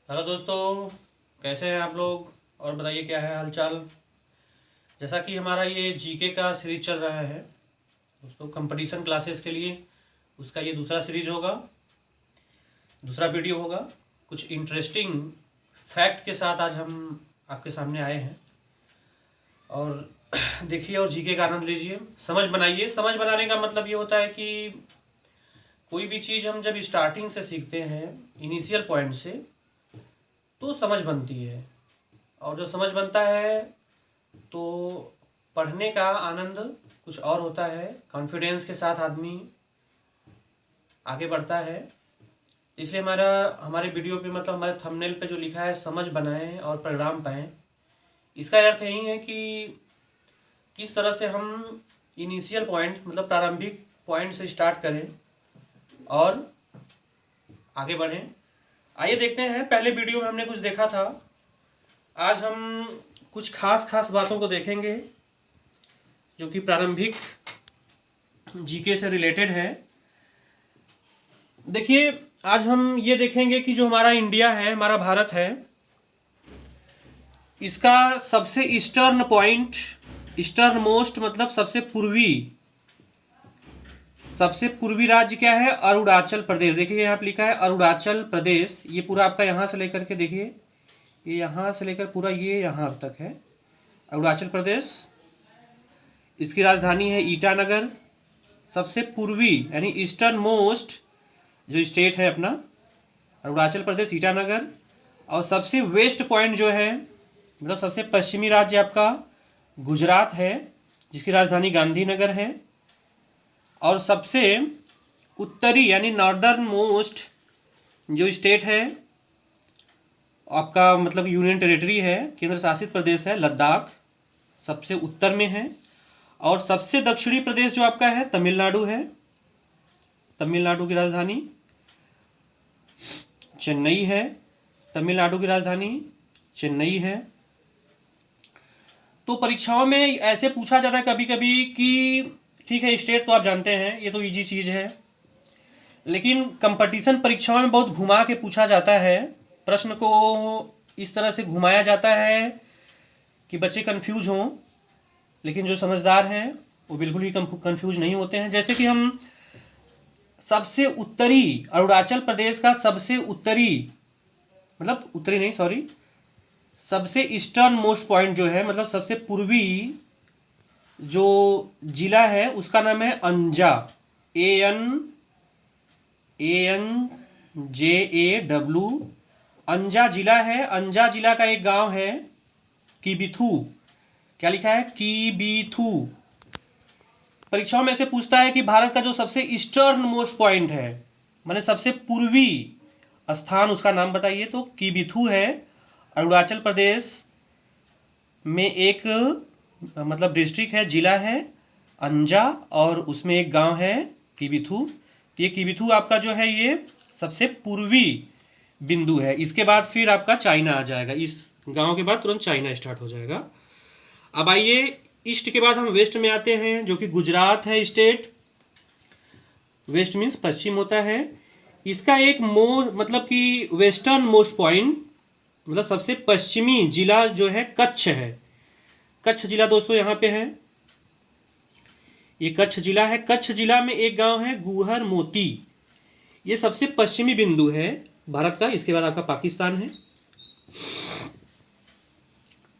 Hello दोस्तों, कैसे हैं आप लोग। और बताइए क्या है हालचाल। जैसा कि हमारा ये जीके का सीरीज चल रहा है दोस्तों, कंपटीशन क्लासेस के लिए उसका ये दूसरा सीरीज होगा, दूसरा वीडियो होगा। कुछ इंटरेस्टिंग फैक्ट के साथ आज हम आपके सामने आए हैं। और देखिए और जीके का आनंद लीजिए, समझ बनाइए। समझ बनाने का मतलब ये होता है कि कोई भी चीज़ हम जब स्टार्टिंग से सीखते हैं, इनिशियल पॉइंट से, तो समझ बनती है। और जो समझ बनता है तो पढ़ने का आनंद कुछ और होता है। कॉन्फिडेंस के साथ आदमी आगे बढ़ता है। इसलिए हमारे वीडियो पे मतलब हमारे थंबनेल पे जो लिखा है समझ बनाएं और परिणाम पाएं, इसका अर्थ यही है कि किस तरह से हम इनिशियल पॉइंट मतलब प्रारंभिक पॉइंट से स्टार्ट करें और आगे बढ़ें। आइए देखते हैं, पहले वीडियो में हमने कुछ देखा था, आज हम कुछ खास खास बातों को देखेंगे जो कि प्रारंभिक जीके से रिलेटेड है। देखिए, आज हम ये देखेंगे कि जो हमारा इंडिया है, हमारा भारत है, इसका सबसे ईस्टर्न पॉइंट, ईस्टर्न मोस्ट मतलब सबसे पूर्वी राज्य क्या है? अरुणाचल प्रदेश। देखिए यहाँ पे लिखा है अरुणाचल प्रदेश। ये पूरा आपका यहाँ से लेकर के देखिए, ये यहाँ से लेकर पूरा ये यहाँ तक है अरुणाचल प्रदेश। इसकी राजधानी है ईटानगर। सबसे पूर्वी यानी ईस्टर्न मोस्ट जो स्टेट है अपना अरुणाचल प्रदेश, ईटानगर। और सबसे वेस्ट पॉइंट जो है मतलब सबसे पश्चिमी राज्य आपका गुजरात है, जिसकी राजधानी गांधीनगर है। और सबसे उत्तरी यानी नॉर्दर्न मोस्ट जो स्टेट है आपका मतलब यूनियन टेरिटरी है, केंद्र शासित प्रदेश है, लद्दाख सबसे उत्तर में है। और सबसे दक्षिणी प्रदेश जो आपका है तमिलनाडु है। तमिलनाडु की राजधानी चेन्नई है। तमिलनाडु की राजधानी चेन्नई है। तो परीक्षाओं में ऐसे पूछा जाता है कभी कभी कि ठीक है स्टेट तो आप जानते हैं, ये तो इजी चीज़ है, लेकिन कंपटीशन परीक्षाओं में बहुत घुमा के पूछा जाता है। प्रश्न को इस तरह से घुमाया जाता है कि बच्चे कंफ्यूज हों, लेकिन जो समझदार हैं वो बिल्कुल ही कंफ्यूज नहीं होते हैं। जैसे कि हम सबसे उत्तरी अरुणाचल प्रदेश का सबसे उत्तरी मतलब उत्तरी नहीं सॉरी सबसे ईस्टर्न मोस्ट पॉइंट जो है मतलब सबसे पूर्वी जो जिला है उसका नाम है अंजा। ANJAW अंजा जिला है। अंजा जिला का एक गांव है किबिथू। क्या लिखा है? किबिथू। परीक्षाओं में से पूछता है कि भारत का जो सबसे ईस्टर्न मोस्ट पॉइंट है माने सबसे पूर्वी स्थान, उसका नाम बताइए। तो किबिथू है, अरुणाचल प्रदेश में एक मतलब डिस्ट्रिक्ट है, जिला है अंजा, और उसमें एक गांव है किबिथू। तो ये किबिथू आपका जो है ये सबसे पूर्वी बिंदु है। इसके बाद फिर आपका चाइना आ जाएगा, इस गांव के बाद तुरंत चाइना स्टार्ट हो जाएगा। अब आइए ईस्ट के बाद हम वेस्ट में आते हैं, जो कि गुजरात है स्टेट। वेस्ट मीन्स पश्चिम होता है। इसका एक मतलब कि वेस्टर्न मोस्ट पॉइंट मतलब सबसे पश्चिमी जिला जो है कच्छ है। कच्छ जिला दोस्तों यहाँ पे है, ये कच्छ जिला है। कच्छ जिला में एक गांव है गुहर मोती। ये सबसे पश्चिमी बिंदु है भारत का। इसके बाद आपका पाकिस्तान है।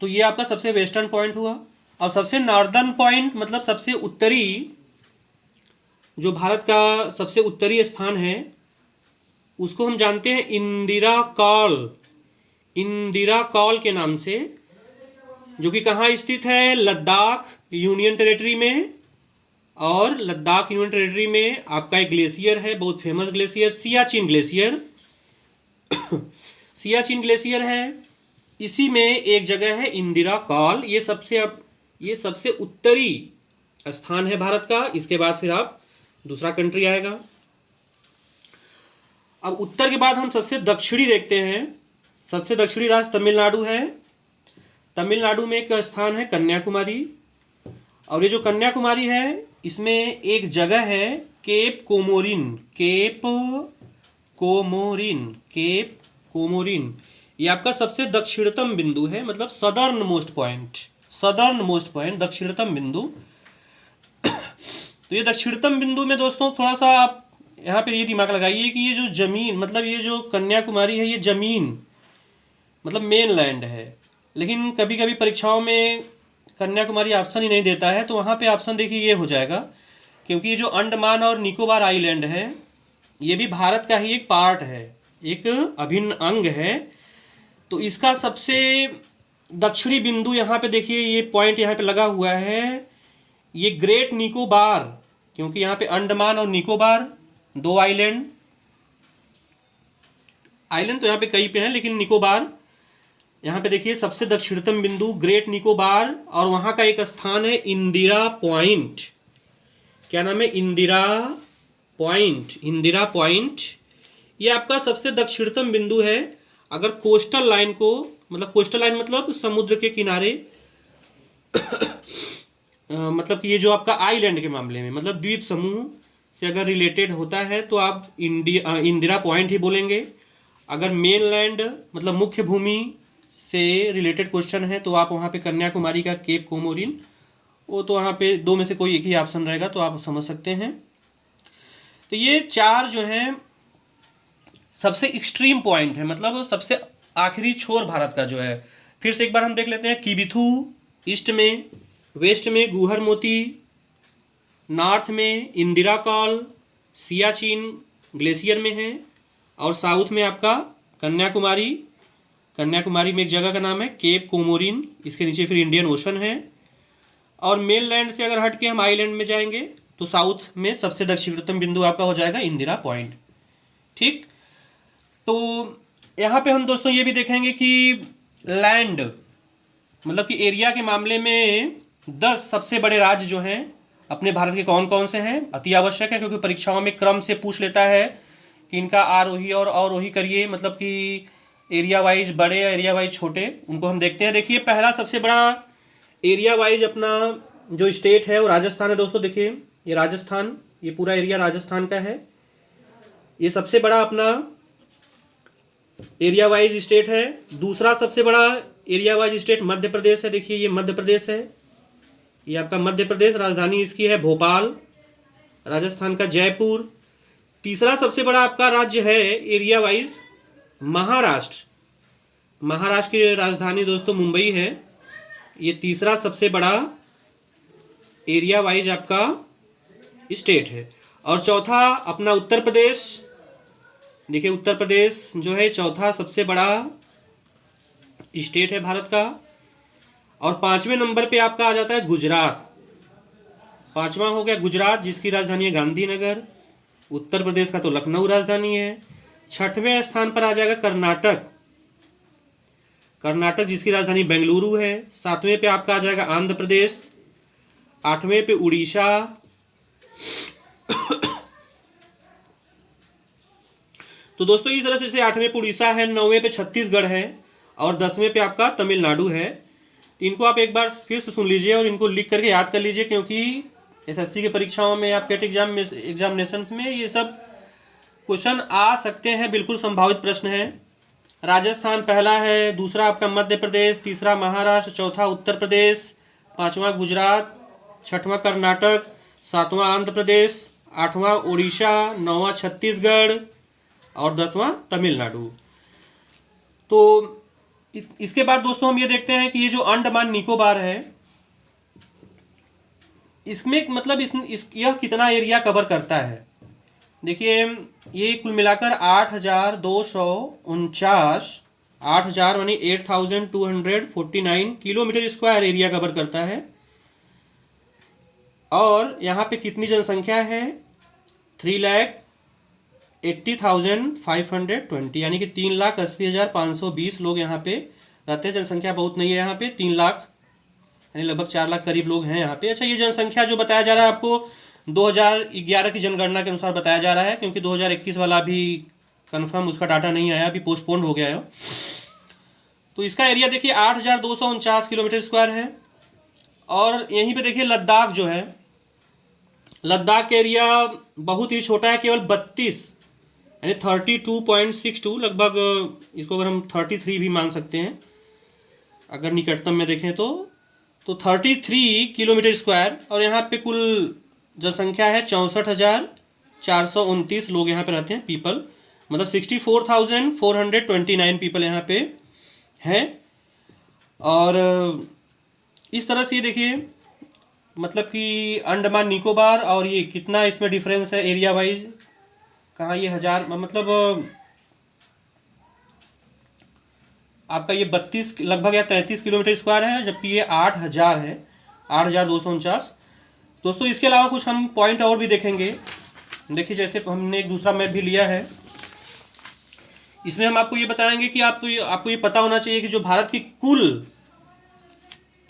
तो ये आपका सबसे वेस्टर्न पॉइंट हुआ। और सबसे नॉर्दर्न पॉइंट मतलब सबसे उत्तरी जो भारत का सबसे उत्तरी स्थान है उसको हम जानते हैं इंदिरा कॉल। इंदिरा कॉल के नाम से, जो कि कहाँ स्थित है? लद्दाख यूनियन टेरिटरी में। और लद्दाख यूनियन टेरिटरी में आपका एक ग्लेशियर है, बहुत famous glacier, Siachen glacier. Siachen glacier है। इसी में एक जगह है इंदिरा कॉल। ये सबसे उत्तरी स्थान है भारत का। इसके बाद फिर आप दूसरा कंट्री आएगा। अब उत्तर के बाद हम सबसे दक्षिणी देखते हैं। सबसे दक्षिणी राज्य तमिलनाडु है। तमिलनाडु में एक स्थान है कन्याकुमारी। और ये जो कन्याकुमारी है इसमें एक जगह है केप कोमोरिन। केप कोमोरिन ये आपका सबसे दक्षिणतम बिंदु है, मतलब southernmost point, southernmost point, दक्षिणतम बिंदु। तो ये दक्षिणतम बिंदु में दोस्तों थोड़ा सा आप यहाँ पे ये दिमाग लगाइए कि ये जो ज़मीन, मतलब ये जो कन्याकुमारी है, ये ज़मीन मतलब मेन लैंड है, लेकिन कभी कभी परीक्षाओं में कन्याकुमारी ऑप्शन ही नहीं देता है, तो वहाँ पे ऑप्शन देखिए ये हो जाएगा, क्योंकि ये जो अंडमान और निकोबार आइलैंड है ये भी भारत का ही एक पार्ट है, एक अभिन्न अंग है। तो इसका सबसे दक्षिणी बिंदु यहाँ पे देखिए, ये पॉइंट यहाँ पे लगा हुआ है, ये ग्रेट निकोबार, क्योंकि यहाँ पे अंडमान और निकोबार दो आइलैंड तो यहाँ पे कई पे हैं, लेकिन निकोबार यहाँ पे देखिए सबसे दक्षिणतम बिंदु ग्रेट निकोबार, और वहाँ का एक स्थान है इंदिरा पॉइंट। क्या नाम है? इंदिरा पॉइंट। इंदिरा पॉइंट ये आपका सबसे दक्षिणतम बिंदु है। अगर कोस्टल लाइन को, मतलब कोस्टल लाइन मतलब समुद्र के किनारे मतलब कि ये जो आपका आइलैंड के मामले में, मतलब द्वीप समूह से अगर रिलेटेड होता है तो आप इंदिरा पॉइंट ही बोलेंगे। अगर मेन लैंड मतलब मुख्य भूमि से रिलेटेड क्वेश्चन है तो आप वहाँ पे कन्याकुमारी का केप कोमोरिन, वो तो वहाँ पे दो में से कोई एक ही ऑप्शन रहेगा, तो आप समझ सकते हैं। तो ये चार जो हैं सबसे एक्सट्रीम पॉइंट है, मतलब सबसे आखिरी छोर भारत का जो है। फिर से एक बार हम देख लेते हैं। किबिथू ईस्ट में, वेस्ट में गुहर मोती, नॉर्थ में इंदिरा कॉल सियाचिन ग्लेशियर में है, और साउथ में आपका कन्याकुमारी। कन्याकुमारी में एक जगह का नाम है केप कोमोरिन, इसके नीचे फिर इंडियन ओशन है। और मेन लैंड से अगर हट के हम आइलैंड में जाएंगे तो साउथ में सबसे दक्षिणतम बिंदु आपका हो जाएगा इंदिरा पॉइंट। ठीक, तो यहाँ पे हम दोस्तों ये भी देखेंगे कि लैंड मतलब कि एरिया के मामले में 10 सबसे बड़े राज्य जो हैं अपने भारत के कौन कौन से हैं, अति आवश्यक है, क्योंकि परीक्षाओं में क्रम से पूछ लेता है कि इनका आरोही और अवरोही करिए, मतलब कि एरिया वाइज बड़े या एरिया वाइज छोटे, उनको हम देखते हैं। देखिए पहला सबसे बड़ा एरिया वाइज अपना जो स्टेट है वो राजस्थान है दोस्तों। देखिए ये राजस्थान, ये पूरा एरिया राजस्थान का है, ये सबसे बड़ा अपना एरिया वाइज स्टेट है। दूसरा सबसे बड़ा area wise state Madhya Pradesh है। देखिए ये मध्य प्रदेश है, ये आपका मध्य प्रदेश, राजधानी इसकी है भोपाल, राजस्थान का जयपुर। तीसरा सबसे बड़ा आपका राज्य है एरिया वाइज महाराष्ट्र। महाराष्ट्र की राजधानी दोस्तों मुंबई है, ये तीसरा सबसे बड़ा एरिया वाइज आपका स्टेट है। और चौथा अपना उत्तर प्रदेश। देखिए उत्तर प्रदेश जो है चौथा सबसे बड़ा स्टेट है भारत का। और पांचवें नंबर पे आपका आ जाता है गुजरात। पांचवा हो गया गुजरात, जिसकी राजधानी है गांधीनगर। उत्तर प्रदेश का तो लखनऊ राजधानी है। छठवें स्थान पर आ जाएगा कर्नाटक। कर्नाटक जिसकी राजधानी बेंगलुरु है। सातवें पे आपका आ जाएगा आंध्र प्रदेश। आठवें पे उड़ीसा। तो दोस्तों इस तरह से आठवें पे उड़ीसा है, नौवें पे छत्तीसगढ़ है, और 10वें पे आपका तमिलनाडु है। तो इनको आप एक बार फिर से सुन लीजिए और इनको लिख करके याद कर लीजिए, क्योंकि एसएससी की परीक्षाओं में या पेट एग्जामिनेशन में ये सब क्वेश्चन आ सकते हैं, बिल्कुल संभावित प्रश्न है। राजस्थान पहला है, दूसरा आपका मध्य प्रदेश, तीसरा महाराष्ट्र, चौथा उत्तर प्रदेश, पांचवा गुजरात, छठवां कर्नाटक, सातवां आंध्र प्रदेश, आठवां उड़ीसा, नौवां छत्तीसगढ़ और 10वां तमिलनाडु। तो इसके बाद दोस्तों हम ये देखते हैं कि ये जो अंडमान निकोबार है, इसमें मतलब यह कितना एरिया कवर करता है। देखिए ये कुल मिलाकर 8,249 यानी 8,249 किलोमीटर स्क्वायर एरिया कवर करता है। और यहाँ पे कितनी जनसंख्या है? 3,80,520 यानी कि 3,80,520 लोग यहाँ पे रहते हैं। जनसंख्या बहुत नहीं है यहाँ पे, 3 लाख यानी लगभग 4 लाख करीब लोग हैं यहाँ पे। अच्छा, ये जनसंख्या जो बताया जा रहा है आपको 2011 की जनगणना के अनुसार बताया जा रहा है, क्योंकि 2021 वाला अभी कंफर्म उसका डाटा नहीं आया, अभी पोस्टपोन्ड हो गया है। तो इसका एरिया देखिए 8,249 किलोमीटर स्क्वायर है। और यहीं पे देखिए लद्दाख जो है, लद्दाख का एरिया बहुत ही छोटा है, केवल 32 यानी 32.62 लगभग, इसको अगर हम 33 भी मान सकते हैं अगर निकटतम में देखें तो 33 किलोमीटर स्क्वायर। और यहाँ पे कुल जनसंख्या है 64,429 लोग यहाँ पे रहते हैं, पीपल, मतलब 64,429 पीपल यहाँ पे हैं। और इस तरह से ये देखिए, मतलब कि अंडमान निकोबार और ये कितना इसमें डिफरेंस है एरिया वाइज, कहाँ ये हजार, मतलब आपका ये 32 लगभग या 33 किलोमीटर स्क्वायर है, जबकि ये 8,000 है, 8,249। दोस्तों इसके अलावा कुछ हम पॉइंट और भी देखेंगे। देखिए जैसे हमने एक दूसरा मैप भी लिया है, इसमें हम आपको ये बताएंगे कि आपको ये पता होना चाहिए कि जो भारत की कुल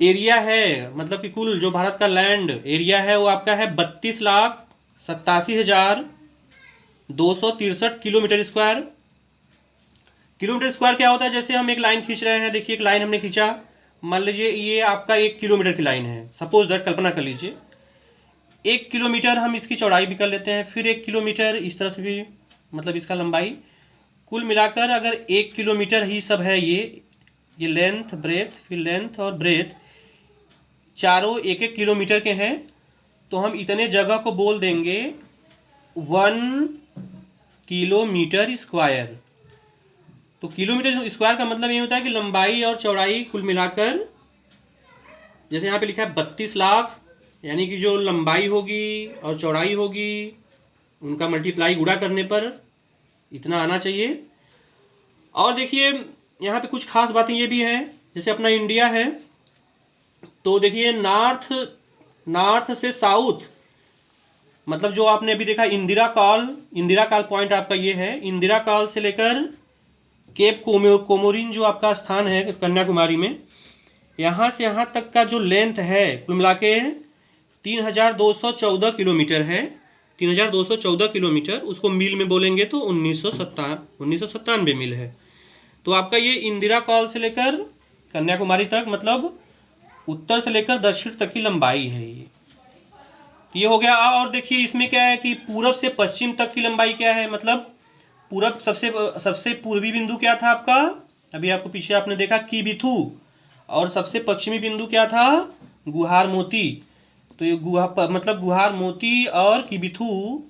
एरिया है, मतलब कि कुल जो भारत का लैंड एरिया है वो आपका है 32,87,263 किलोमीटर स्क्वायर। किलोमीटर स्क्वायर क्या होता है, जैसे हम एक लाइन खींच रहे हैं, देखिए एक लाइन हमने खींचा, मान लीजिए ये आपका 1 किलोमीटर की लाइन है, सपोज दैट, कल्पना कर लीजिए 1 किलोमीटर, हम इसकी चौड़ाई भी कर लेते हैं, फिर 1 किलोमीटर इस तरह से भी, मतलब इसका लंबाई, कुल मिलाकर अगर 1 किलोमीटर ही सब है, ये लेंथ ब्रेथ, फिर लेंथ और ब्रेथ चारों 1-1 किलोमीटर के हैं, तो हम इतने जगह को बोल देंगे 1 किलोमीटर स्क्वायर। तो किलोमीटर स्क्वायर का मतलब ये होता है कि लंबाई और चौड़ाई कुल मिलाकर, जैसे यहाँ पे लिखा है 32 लाख, यानी कि जो लंबाई होगी और चौड़ाई होगी उनका मल्टीप्लाई गुणा करने पर इतना आना चाहिए। और देखिए यहाँ पे कुछ खास बातें ये भी हैं, जैसे अपना इंडिया है, तो देखिए नॉर्थ से साउथ, मतलब जो आपने अभी देखा इंदिरा काल पॉइंट आपका ये है, इंदिरा काल से लेकर केप कोमोरिन जो आपका स्थान है कन्याकुमारी में, यहाँ से यहाँ तक का जो लेंथ है कुल मिला के 3,214 किलोमीटर है, 3,214 किलोमीटर, उसको मील में बोलेंगे तो 1997 मील है। तो आपका ये इंदिरा कॉल से लेकर कन्याकुमारी तक, मतलब उत्तर से लेकर दक्षिण तक की लंबाई है ये हो गया। और देखिए इसमें क्या है कि पूरब से पश्चिम तक की लंबाई क्या है, मतलब पूरब सबसे पूर्वी बिंदु क्या था आपका, अभी आपको पीछे आपने देखा किबिथू, और सबसे पश्चिमी बिंदु क्या था, गुहार मोती। तो ये मतलब गुहार मोती और किबिथू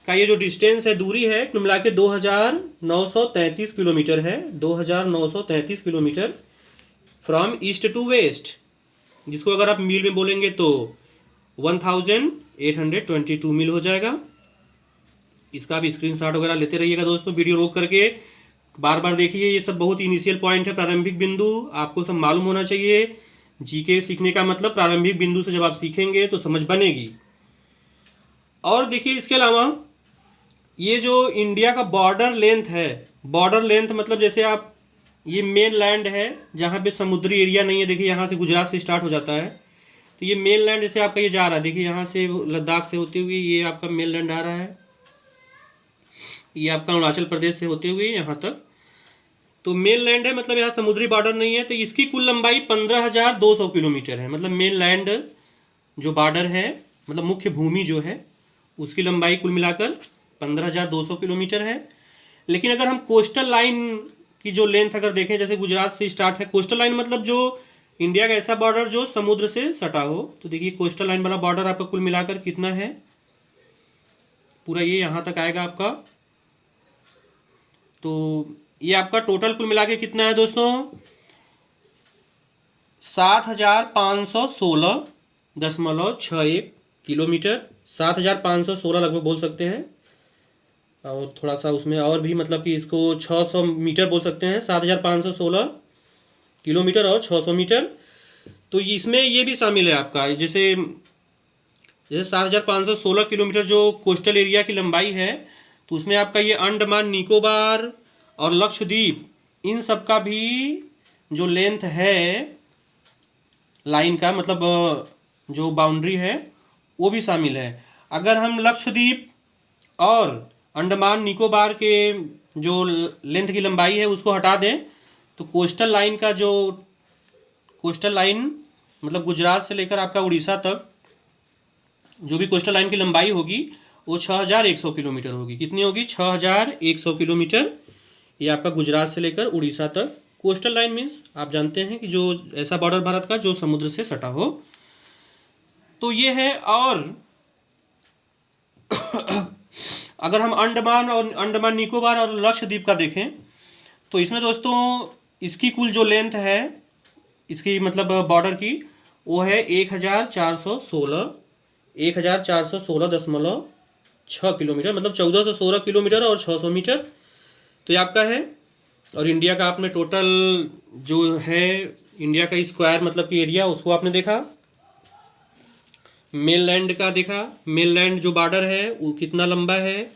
का ये जो डिस्टेंस है, दूरी है, कुल मिला के 2,933 किलोमीटर है, 2,933 kilometre from east to west, जिसको अगर आप मील में बोलेंगे तो 1,822 मील हो जाएगा। इसका भी स्क्रीनशॉट वगैरह लेते रहिएगा दोस्तों, वीडियो रोक करके बार बार देखिए, ये सब बहुत इनिशियल पॉइंट है, प्रारंभिक बिंदु आपको सब मालूम होना चाहिए। जीके सीखने का मतलब प्रारंभिक बिंदु से जब आप सीखेंगे तो समझ बनेगी। और देखिए इसके अलावा ये जो इंडिया का बॉर्डर लेंथ है, बॉर्डर लेंथ मतलब जैसे आप, ये मेन लैंड है जहाँ पे समुद्री एरिया नहीं है, देखिए यहाँ से गुजरात से स्टार्ट हो जाता है, तो ये मेन लैंड जैसे आपका ये जा रहा है, देखिए यहाँ से लद्दाख से होते हुए ये आपका मेन लैंड आ रहा है, ये आपका अरुणाचल प्रदेश से होते हुए यहाँ तक, तो मेन लैंड है, मतलब यहाँ समुद्री बॉर्डर नहीं है। तो इसकी कुल लंबाई 15,200 किलोमीटर है, मतलब मेन लैंड जो बॉर्डर है, मतलब मुख्य भूमि जो है, उसकी लंबाई कुल मिलाकर 15,200 किलोमीटर है। लेकिन अगर हम कोस्टल लाइन की जो लेंथ अगर देखें, जैसे गुजरात से स्टार्ट है, कोस्टल लाइन मतलब जो इंडिया का ऐसा बॉर्डर जो समुद्र से सटा हो, तो देखिए कोस्टल लाइन वाला बॉर्डर आपका कुल मिलाकर कितना है, पूरा ये यहाँ तक आएगा आपका। तो ये आपका टोटल कुल मिला के कितना है दोस्तों, 7,516.61 किलोमीटर, 7,516 लगभग बोल सकते हैं, और थोड़ा सा उसमें और भी, मतलब कि इसको 600 मीटर बोल सकते हैं, 7,516 किलोमीटर और 600 मीटर। तो इसमें ये भी शामिल है आपका, जैसे 7,516 किलोमीटर जो कोस्टल एरिया की लंबाई है, तो उसमें आपका ये अंडमान निकोबार और लक्षद्वीप, इन सब का भी जो लेंथ है लाइन का, मतलब जो बाउंड्री है वो भी शामिल है। अगर हम लक्षद्वीप और अंडमान निकोबार के जो लेंथ की लंबाई है उसको हटा दें, तो कोस्टल लाइन का जो कोस्टल लाइन मतलब गुजरात से लेकर आपका उड़ीसा तक जो भी कोस्टल लाइन की लंबाई होगी, वो 6100 किलोमीटर होगी। कितनी होगी? 6100 किलोमीटर। ये आपका गुजरात से लेकर उड़ीसा तक। कोस्टल लाइन मीन्स आप जानते हैं कि जो ऐसा बॉर्डर भारत का जो समुद्र से सटा हो। तो ये है। और अगर हम अंडमान निकोबार और लक्षद्वीप का देखें तो इसमें दोस्तों इसकी कुल जो लेंथ है इसकी मतलब बॉर्डर की वो है 1416.6 किलोमीटर, मतलब 1416 किलोमीटर और 600 मीटर। तो ये आपका है। और इंडिया का आपने टोटल जो है इंडिया का स्क्वायर मतलब कि एरिया उसको आपने देखा। मेनलैंड का देखा, मेनलैंड जो बॉर्डर है वो कितना लंबा है।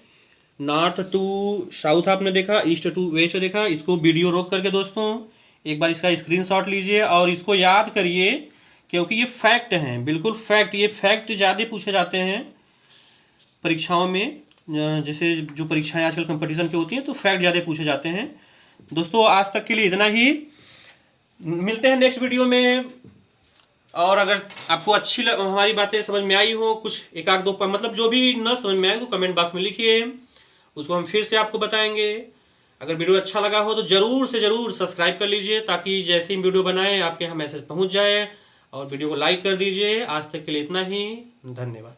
नॉर्थ टू साउथ आपने देखा, ईस्ट टू वेस्ट देखा। इसको वीडियो रोक करके दोस्तों एक बार इसका स्क्रीनशॉट लीजिए और इसको याद करिए, क्योंकि ये फैक्ट हैं, बिल्कुल फैक्ट। ये फैक्ट ज़्यादा पूछे जाते हैं परीक्षाओं में, जैसे जो परीक्षाएं आजकल कंपटीशन की होती हैं तो फैक्ट ज़्यादा पूछे जाते हैं। दोस्तों आज तक के लिए इतना ही, मिलते हैं नेक्स्ट वीडियो में। और अगर आपको अच्छी हमारी बातें समझ में आई हो, कुछ एक आध दो मतलब जो भी ना समझ में आए तो कमेंट बॉक्स में लिखिए, उसको हम फिर से आपको बताएंगे। अगर वीडियो अच्छा लगा हो तो ज़रूर से ज़रूर सब्सक्राइब कर लीजिए, ताकि जैसे ही वीडियो बनाएं आपके यहाँ मैसेज पहुँच जाए। और वीडियो को लाइक कर दीजिए। आज तक के लिए इतना ही, धन्यवाद।